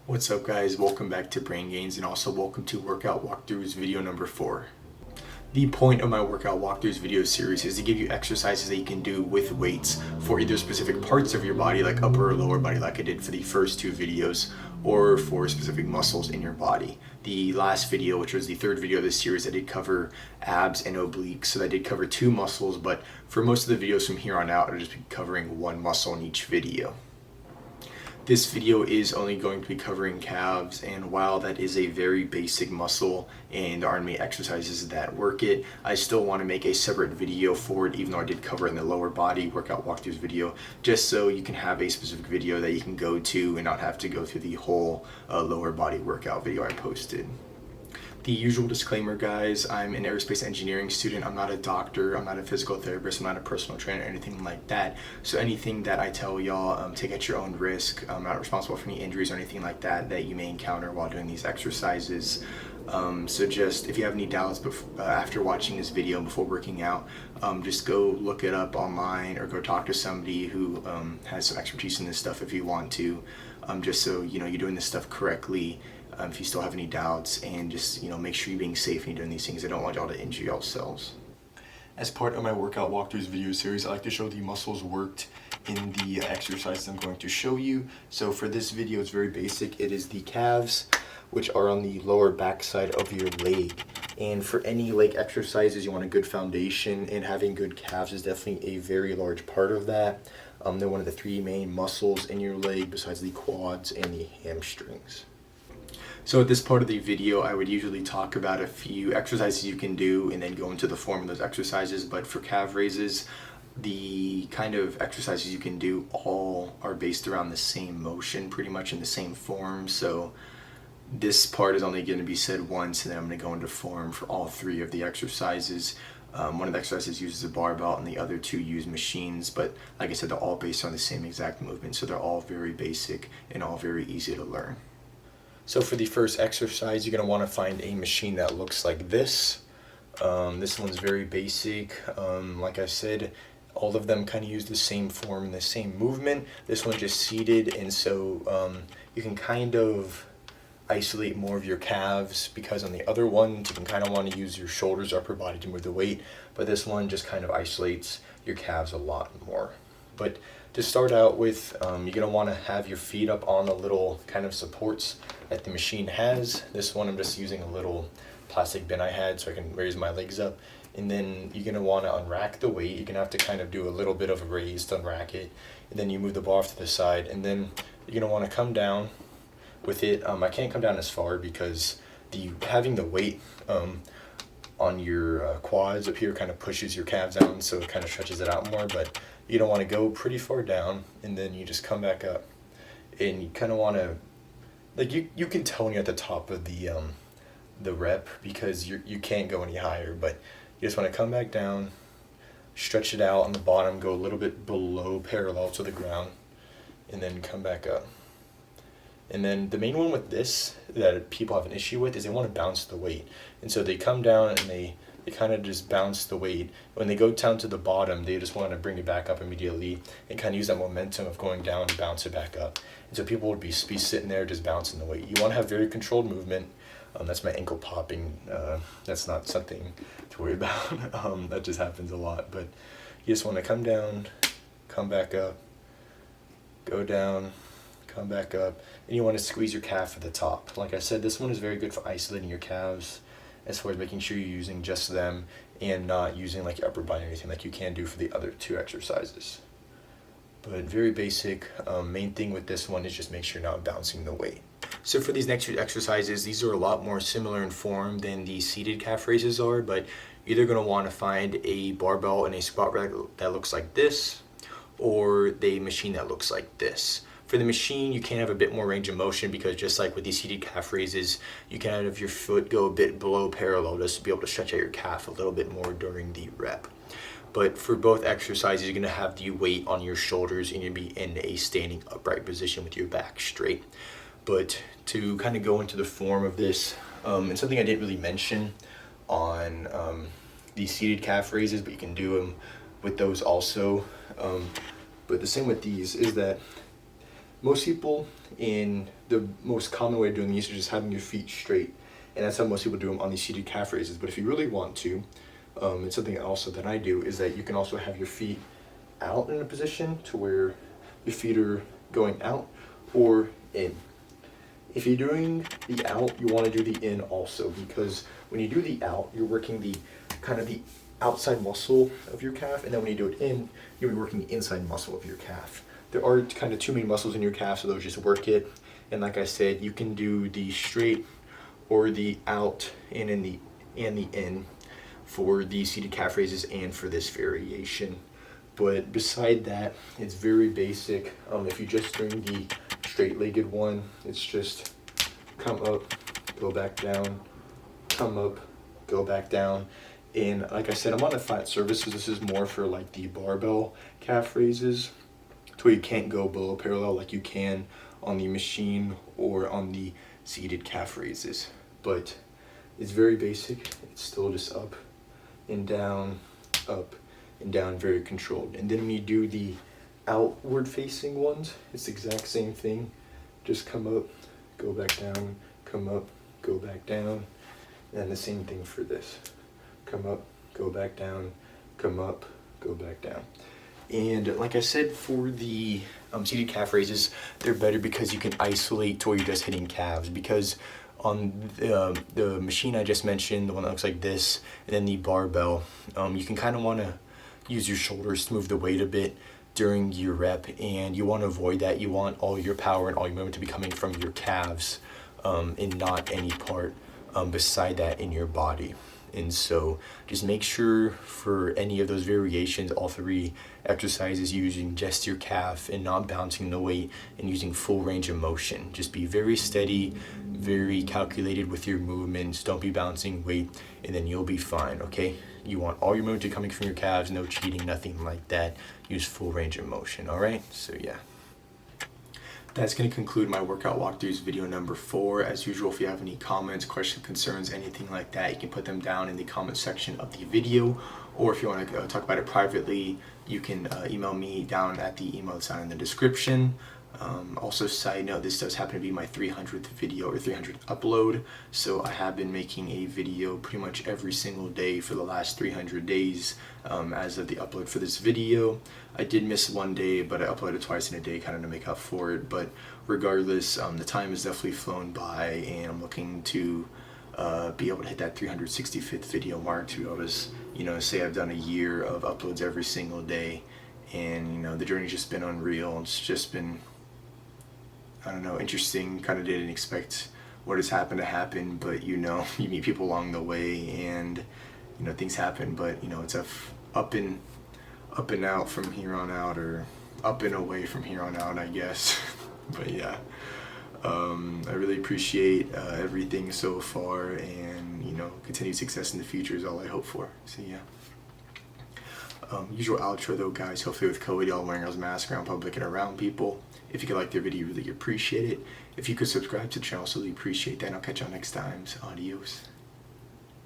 What's up guys, welcome back to Brain Gains and also welcome to Workout Walkthroughs video number 4. The point of my Workout Walkthroughs video series is to give you exercises that you can do with weights for either specific parts of your body like upper or lower body like I did for the first 2 videos, or for specific muscles in your body. The last video, which was the 3rd video of this series, I did cover abs and obliques, so I did cover 2 muscles, but for most of the videos from here on out I'll just be covering 1 muscle in each video. This video is only going to be covering calves, and while that is a very basic muscle and there aren't many exercises that work it, I still want to make a separate video for it, even though I did cover it in the lower body workout walkthroughs video, just so you can have a specific video that you can go to and not have to go through the whole lower body workout video I posted. The usual disclaimer, guys, I'm an aerospace engineering student. I'm not a doctor, I'm not a physical therapist, I'm not a personal trainer, anything like that. So anything that I tell y'all, take at your own risk. I'm not responsible for any injuries or anything like that that you may encounter while doing these exercises. So just, if you have any doubts after watching this video and before working out, just go look it up online or go talk to somebody who has some expertise in this stuff if you want to, just so you know you're doing this stuff correctly. If you still have any doubts, and just make sure you're being safe when you're doing these things. I don't want y'all to injure yourselves. As part of my workout walkthroughs video series, I like to show the muscles worked in the exercises I'm going to show you. So for this video, it's very basic. It is the calves, which are on the lower back side of your leg. And for any leg exercises, you want a good foundation, and having good calves is definitely a very large part of that. They're one of the 3 main muscles in your leg besides the quads and the hamstrings. So at this part of the video, I would usually talk about a few exercises you can do and then go into the form of those exercises. But for calf raises, the kind of exercises you can do all are based around the same motion, pretty much in the same form. So this part is only going to be said once, and then I'm going to go into form for all 3 of the exercises. One of the exercises uses a barbell and the other 2 use machines, but like I said, they're all based on the same exact movement. So they're all very basic and all very easy to learn. So for the first exercise, you're going to want to find a machine that looks like this. This one's very basic. Like I said, all of them kind of use the same form and the same movement. This one's just seated, and so you can kind of isolate more of your calves, because on the other ones you can kind of want to use your shoulders, upper body to move the weight, but this one just kind of isolates your calves a lot more. But to start out with, you're going to want to have your feet up on the little kind of supports that the machine has. This one I'm just using a little plastic bin I had so I can raise my legs up. And then you're going to want to unrack the weight. You're going to have to kind of do a little bit of a raise to unrack it. And then you move the bar off to the side. And then you're going to want to come down with it. I can't come down as far because having the weight on your quads up here kind of pushes your calves down, so it kind of stretches it out more. But you don't want to go pretty far down, and then you just come back up, and you kind of want to, like, you can tell when you're at the top of the rep, because you can't go any higher, but you just want to come back down, stretch it out on the bottom, go a little bit below parallel to the ground, and then come back up. And then the main one with this that people have an issue with is they want to bounce the weight. And so they come down and they kind of just bounce the weight. When they go down to the bottom, they just want to bring it back up immediately and kind of use that momentum of going down and bounce it back up. And so people would be sitting there just bouncing the weight. You want to have very controlled movement. That's my ankle popping. That's not something to worry about. That just happens a lot. But you just want to come down, come back up, go down, come back up, and you want to squeeze your calf at the top. Like I said, this one is very good for isolating your calves, as far as making sure you're using just them and not using like your upper body or anything like you can do for the other 2 exercises. But very basic. Main thing with this one is just make sure you're not bouncing the weight. So for these next 2 exercises, these are a lot more similar in form than the seated calf raises are, but you're either going to want to find a barbell and a squat rack that looks like this, or the machine that looks like this. For the machine, you can have a bit more range of motion, because just like with these seated calf raises, you can have your foot go a bit below parallel just to be able to stretch out your calf a little bit more during the rep. But for both exercises, you're going to have the weight on your shoulders and you'll be in a standing upright position with your back straight. But to kind of go into the form of this, and something I didn't really mention on the seated calf raises, but you can do them with those also. But the same with these is that most people, in the most common way of doing these is just having your feet straight, and that's how most people do them on these seated calf raises. But if you really want to, it's something also that I do, is that you can also have your feet out in a position to where your feet are going out or in. If you're doing the out, you want to do the in also, because when you do the out, you're working the kind of the outside muscle of your calf, and then when you do it in, you're working the inside muscle of your calf. There are kind of two main muscles in your calf, so those just work it. And like I said, you can do the straight or the out and the in for the seated calf raises and for this variation. But beside that, it's very basic. If you're just doing the straight-legged one, it's just come up, go back down, come up, go back down. And like I said, I'm on a flat surface, so this is more for like the barbell calf raises, to where you can't go below parallel like you can on the machine or on the seated calf raises. But it's very basic. It's still just up and down, very controlled. And then when you do the outward facing ones, it's the exact same thing. Just come up, go back down, come up, go back down. And the same thing for this. Come up, go back down, come up, go back down. And like I said, for the seated calf raises, they're better because you can isolate to where you're just hitting calves. Because on the machine I just mentioned, the one that looks like this, and then the barbell, you can kind of want to use your shoulders to move the weight a bit during your rep, and you want to avoid that. You want all your power and all your movement to be coming from your calves, and not any part beside that in your body. And so just make sure for any of those variations, all three exercises, using just your calf and not bouncing the weight and using full range of motion. Just be very steady, very calculated with your movements. Don't be bouncing weight, and then you'll be fine, okay? You want all your movement coming from your calves, no cheating, nothing like that. Use full range of motion, all right? So yeah. That's going to conclude my workout walkthroughs video number 4. As usual, if you have any comments, questions, concerns, anything like that, you can put them down in the comment section of the video. Or if you want to talk about it privately, you can email me down at the email that's down in the description. Also, side note, this does happen to be my 300th video or 300th upload, so I have been making a video pretty much every single day for the last 300 days as of the upload for this video. I did miss one day, but I uploaded twice in a day kind of to make up for it. But regardless, the time has definitely flown by, and I'm looking to be able to hit that 365th video mark, to be able to, say I've done a year of uploads every single day. And the journey's just been unreal. It's just been, I don't know, interesting. Kind of didn't expect what has happened to happen, but you meet people along the way, and things happen. But it's up and out from here on out, or up and away from here on out, I guess. But yeah, I really appreciate everything so far, and continued success in the future is all I hope for. So yeah. Usual outro though, guys. Hopefully with COVID, y'all wearing those masks around public and around people. If you could like the video, really appreciate it. If you could subscribe to the channel, so really appreciate that. And I'll catch y'all next time. So adios.